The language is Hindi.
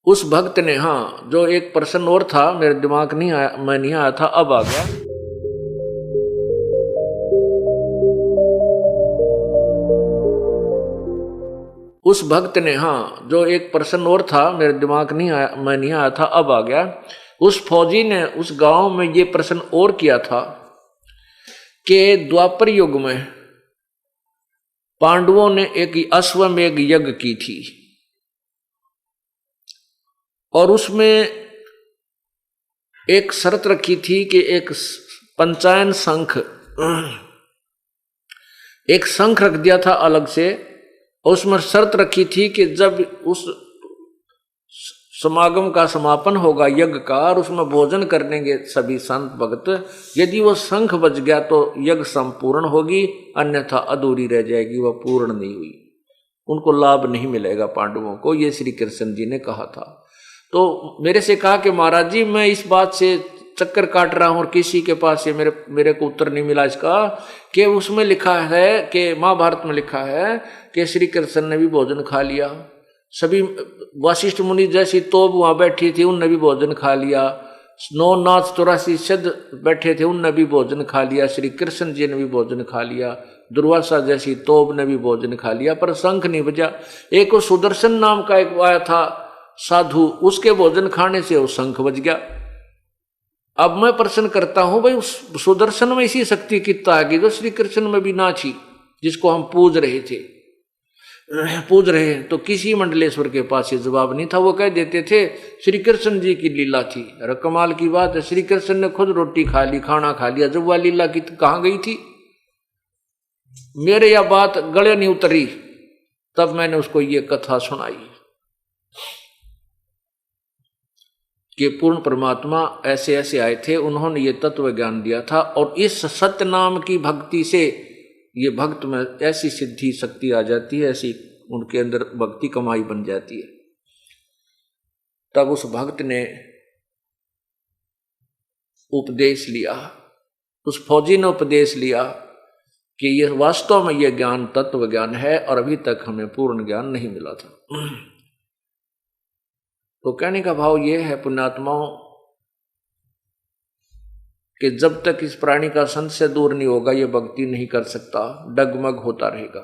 उस भक्त ने, हाँ, जो एक प्रश्न और था मेरे दिमाग नहीं आया, मैं नहीं आया था, अब आ गया। उस भक्त ने, हाँ, जो एक प्रश्न और था मेरे दिमाग नहीं आया, मैं नहीं आया था, अब आ गया। उस फौजी ने उस गांव में ये प्रश्न और किया था कि द्वापर युग में पांडवों ने एक अश्वमेध यज्ञ की थी और उसमें एक शर्त रखी थी कि एक पंचायन शंख, एक शंख रख दिया था अलग से, और उसमें शर्त रखी थी कि जब उस समागम का समापन होगा यज्ञ का और उसमें भोजन करेंगे सभी संत भक्त, यदि वो शंख बज गया तो यज्ञ संपूर्ण होगी, अन्यथा अधूरी रह जाएगी, वह पूर्ण नहीं हुई, उनको लाभ नहीं मिलेगा पांडवों को, ये श्री कृष्ण जी ने कहा था। तो मेरे से कहा कि महाराज जी मैं इस बात से चक्कर काट रहा हूं और किसी के पास ये मेरे को उत्तर नहीं मिला इसका, कि उसमें लिखा है कि महाभारत में लिखा है कि श्री कृष्ण ने भी भोजन खा लिया, सभी वशिष्ठ मुनि जैसी तोब वहां बैठी थी उनने भी भोजन खा लिया, 9 नाथ 84 सिद्ध बैठे थे उनने भी भोजन खा लिया, श्री कृष्ण जी ने भी भोजन खा लिया, दुर्वासा जैसी तोब ने भी भोजन खा लिया, पर शंख नहीं बजा। एक सुदर्शन नाम का एक आया था साधु, उसके भोजन खाने से वो शंख बज गया। अब मैं प्रश्न करता हूं भाई, उस सुदर्शन में इसी शक्ति कितना आ गई जो श्री कृष्ण में भी ना थी, जिसको हम पूज रहे हैं, तो किसी मंडलेश्वर के पास ये जवाब नहीं था, वो कह देते थे श्री कृष्ण जी की लीला थी। अरे कमाल की बात है, श्री कृष्ण ने खुद रोटी खा ली, खाना खा लिया, जब वह लीला की कहां गई थी? मेरे यह बात गले नहीं उतरी, तब मैंने उसको ये कथा सुनाई कि पूर्ण परमात्मा ऐसे ऐसे आए थे, उन्होंने ये तत्व ज्ञान दिया था, और इस सत्य नाम की भक्ति से ये भक्त में ऐसी सिद्धि शक्ति आ जाती है, ऐसी उनके अंदर भक्ति कमाई बन जाती है। तब उस भक्त ने उपदेश लिया, उस फौजी ने उपदेश लिया कि ये वास्तव में ये ज्ञान तत्व ज्ञान है और अभी तक हमें पूर्ण ज्ञान नहीं मिला था। तो कहने का भाव ये है पुण्यात्माओं कि जब तक इस प्राणी का संत से दूर नहीं होगा ये भक्ति नहीं कर सकता, डगमग होता रहेगा।